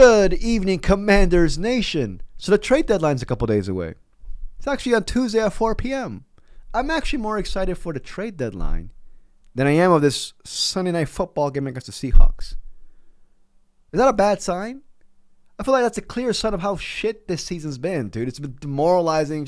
Good evening, Commanders Nation. So the trade deadline's a couple days away. It's actually on Tuesday at 4 p.m. I'm actually more excited for the trade deadline than I am of this Sunday night football game against the Seahawks. Is that a bad sign? I feel like that's a clear sign of how shit this season's been, dude. It's been demoralizing.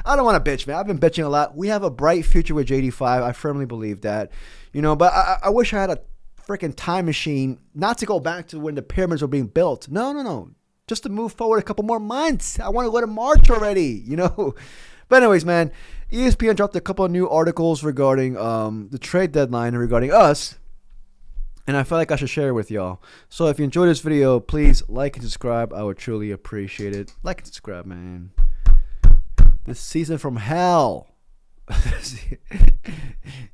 I don't want to bitch, man. I've been bitching a lot. We have a bright future with JD5. I firmly believe that. But I wish I had a freaking time machine, not to go back to when the pyramids were being built. No. Just to move forward a couple more months. I want to go to March already, But anyways, man, ESPN dropped a couple of new articles regarding the trade deadline and regarding us. And I felt like I should share it with y'all. So if you enjoyed this video, please like and subscribe. I would truly appreciate it. Like and subscribe, man. This season from hell.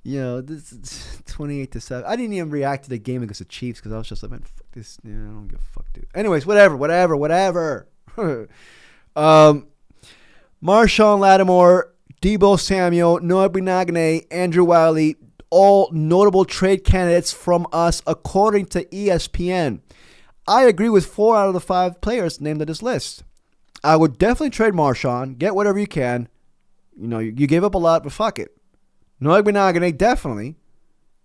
This is 28-7. I didn't even react to the game against the Chiefs because I was just like, man, fuck this. I don't give a fuck, dude. Anyways, whatever. Marshawn Lattimore, Deebo Samuel, Noah Benagne, Andrew Wiley, all notable trade candidates from us according to ESPN. I agree with 4 out of the 5 players named on this list. I would definitely trade Marshawn. Get whatever you can. You gave up a lot, but fuck it. Noah Benagne, definitely.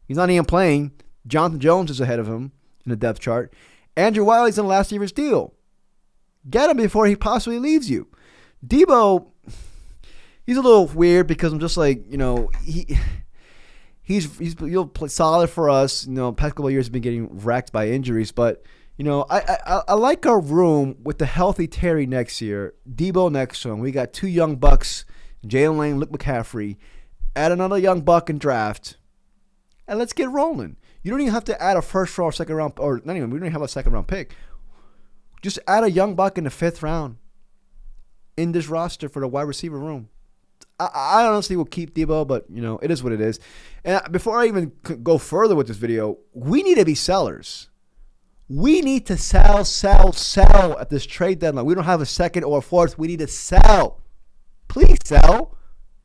He's not even playing. Jonathan Jones is ahead of him in the depth chart. Andrew Wiley's in the last year of his deal. Get him before he possibly leaves you. Deebo, he's a little weird because I'm just like, he'll play solid for us. Past couple of years have been getting wrecked by injuries, but I like our room with the healthy Terry next year. Deebo next to him. We got 2 young bucks, Jalen Lane, Luke McCaffrey. Add another young buck in draft, and let's get rolling. You don't even have to add a first round or second round, or not even. We don't even have a second round pick. Just add a young buck in the 5th round in this roster for the wide receiver room. I honestly will keep Deebo, but, it is what it is. And before I even go further with this video, we need to be sellers. We need to sell at this trade deadline. We don't have a second or a fourth. We need to sell. Please sell.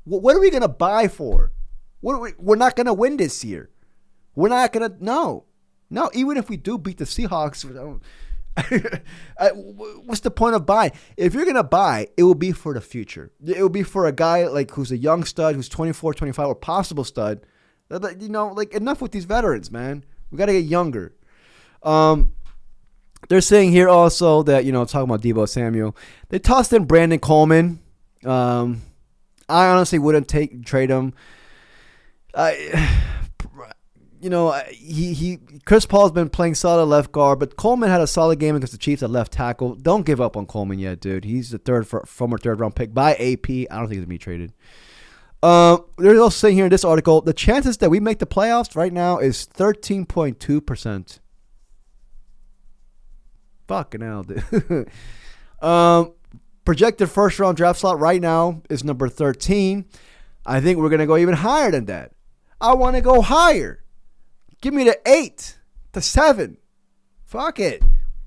What are we going to buy for? We're not going to win this year. We're not going to, no. Even if we do beat the Seahawks, what's the point of buying? If you're going to buy, it will be for the future. It will be for a guy who's a young stud, who's 24, 25, or possible stud. Enough with these veterans, man. We got to get younger. They're saying here also that, talking about Deebo Samuel, they tossed in Brandon Coleman. I honestly wouldn't trade him. Chris Paul's been playing solid left guard, but Coleman had a solid game against the Chiefs at left tackle. Don't give up on Coleman yet, dude. He's the former third round pick by AP. I don't think he's gonna be traded. They're also saying here in this article, the chances that we make the playoffs right now is 13.2%. Fucking hell, dude. Projected first round draft slot right now is number 13. I think we're gonna go even higher than that. I want to go higher. Give me the 8, the 7. Fuck it.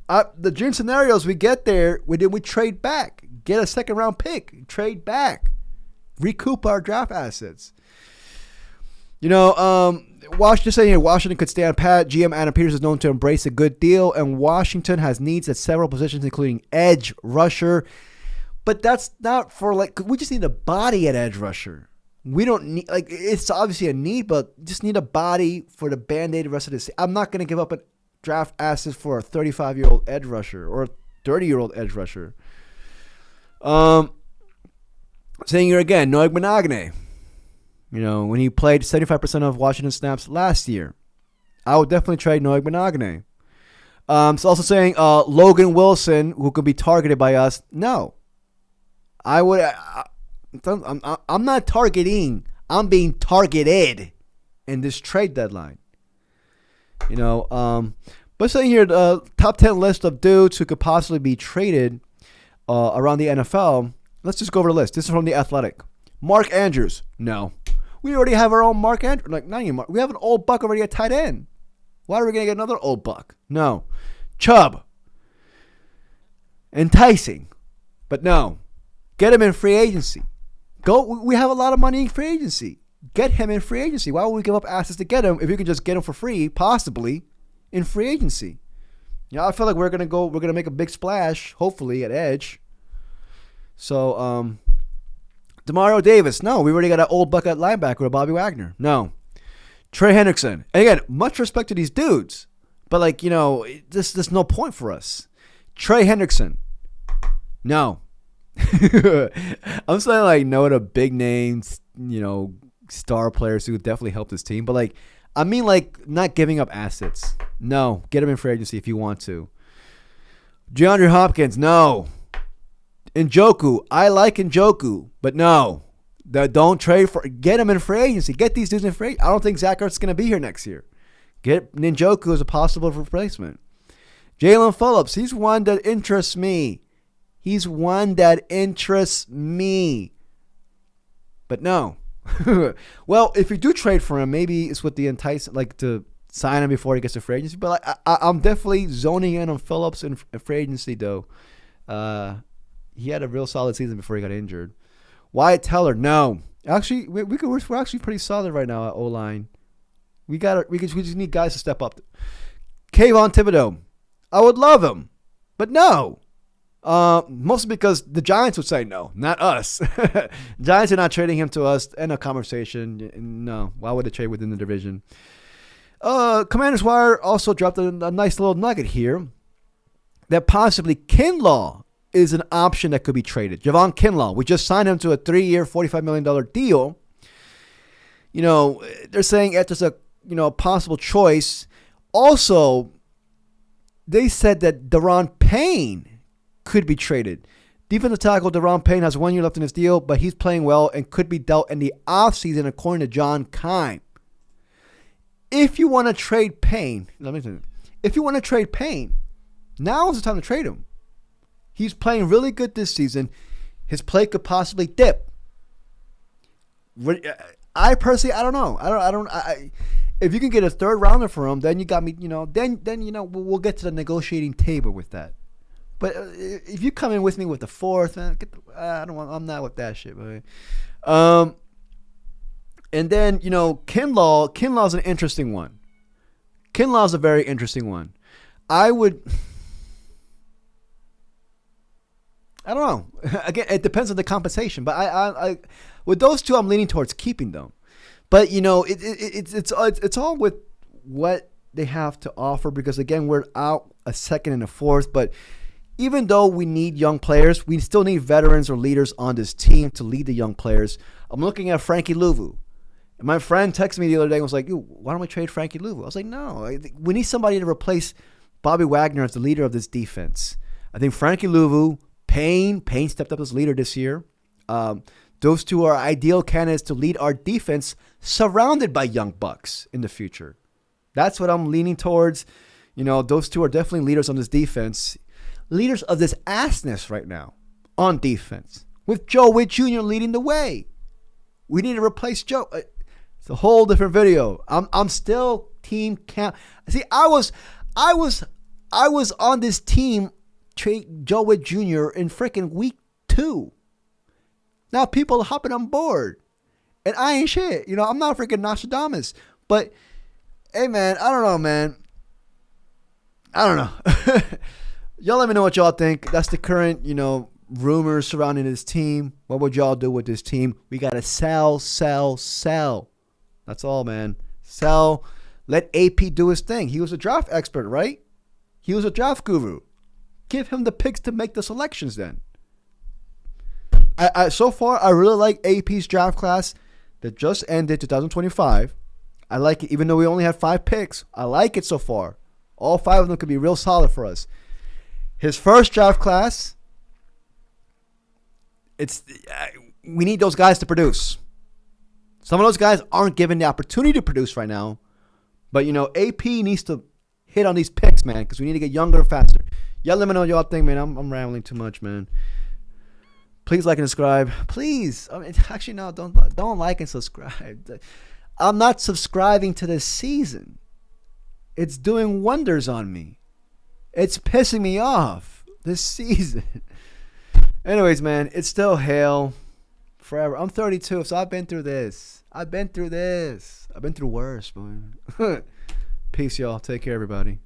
The dream scenarios, we get there, we trade back. Get a second round pick. Trade back. Recoup our draft assets. Washington saying here, Washington could stand pat. GM Adam Peters is known to embrace a good deal, and Washington has needs at several positions, including edge rusher. But that's not for we just need a body at edge rusher. We don't need, it's obviously a need, but just need a body for the Band-Aid rest of this. I'm not going to give up a draft asset for a 35-year-old edge rusher or a 30-year-old edge rusher. Saying here again, Noah Benagne. When he played 75% of Washington snaps last year, I would definitely trade Noah Benagne. It's also saying Logan Wilson, who could be targeted by us. No. I would... I'm not targeting. I'm being targeted in this trade deadline. But saying here, the top 10 list of dudes who could possibly be traded around the NFL. Let's just go over the list. This is from The Athletic. Mark Andrews. No. We already have our own Mark Andrews. Not even Mark. We have an old buck already at tight end. Why are we going to get another old buck? No. Chubb. Enticing. But no. Get him in free agency. We have a lot of money in free agency. Get him in free agency. Why would we give up assets to get him if you can just get him for free, possibly, in free agency? I feel like we're gonna make a big splash, hopefully at edge. So Demario Davis, no, we already got an old bucket linebacker with Bobby Wagner. No. Trey Hendrickson. And again, much respect to these dudes, but there's no point for us. Trey Hendrickson. No. I'm saying no to big names, star players who definitely helped this team, but I mean not giving up assets. No, get him in free agency if you want to. DeAndre Hopkins, no. Njoku, I like Njoku, but no. Don't trade for. Get him in free agency. Get these dudes in free agency. I don't think Zach Ertz's going to be here next year. Get Njoku as a possible replacement. Jalen Phillips, he's one that interests me. But no. Well, if you do trade for him, maybe it's with the enticement, to sign him before he gets to free agency. But I'm definitely zoning in on Phillips in free agency, though. He had a real solid season before he got injured. Wyatt Teller, no. Actually, we're actually pretty solid right now at O-line. We just need guys to step up. Kayvon Thibodeau, I would love him, but no. Mostly because the Giants would say no, not us. Giants are not trading him to us. End of conversation. No, why would they trade within the division? Commanders Wire also dropped a nice little nugget here that possibly Kinlaw is an option that could be traded. Javon Kinlaw, we just signed him to a 3-year, $45 million deal. They're saying that's a possible choice. Also, they said that Daron Payne could be traded. Defensive tackle Daron Payne has 1 year left in his deal, but he's playing well and could be dealt in the offseason, according to John Kime. If you want to trade Payne, now is the time to trade him. He's playing really good this season. His play could possibly dip. I personally, I don't know. If you can get a third rounder for him, then you got me. Then we'll get to the negotiating table with that. But if you come in with me with the fourth, I'm not with that shit, man. And then Kinlaw's an interesting one. Kinlaw's a very interesting one. I don't know. Again, it depends on the compensation. But I with those two, I'm leaning towards keeping them. But it's all with what they have to offer. Because again, we're out a second and a fourth. But even though we need young players, we still need veterans or leaders on this team to lead the young players. I'm looking at Frankie Louvu. And my friend texted me the other day and was like, why don't we trade Frankie Louvu? I was like, no. We need somebody to replace Bobby Wagner as the leader of this defense. I think Frankie Louvu, Payne stepped up as leader this year. Those two are ideal candidates to lead our defense surrounded by young bucks in the future. That's what I'm leaning towards. Those two are definitely leaders on this defense. Leaders of this assness right now on defense. With Joe Witt Jr. leading the way. We need to replace Joe. It's a whole different video. I'm still team camp. See, I was on this team trade Joe Witt Jr. in freaking week 2. Now people are hopping on board. And I ain't shit. I'm not freaking Nostradamus. But, hey, man, I don't know, man. I don't know. Y'all let me know what y'all think. That's the current, rumors surrounding this team. What would y'all do with this team? We got to sell. That's all, man. Sell. Let AP do his thing. He was a draft expert, right? He was a draft guru. Give him the picks to make the selections then. So far, I really like AP's draft class that just ended 2025. I like it, even though we only had 5 picks. I like it so far. All 5 of them could be real solid for us. His first draft class, we need those guys to produce. Some of those guys aren't given the opportunity to produce right now. But, AP needs to hit on these picks, man, because we need to get younger and faster. Y'all let me know what y'all think, man. I'm rambling too much, man. Please like and subscribe. Please. Actually, no, don't like and subscribe. I'm not subscribing to this season. It's doing wonders on me. It's pissing me off this season. Anyways, man, it's still hell forever. I'm 32, so I've been through this. I've been through worse, boy. Peace, y'all. Take care, everybody.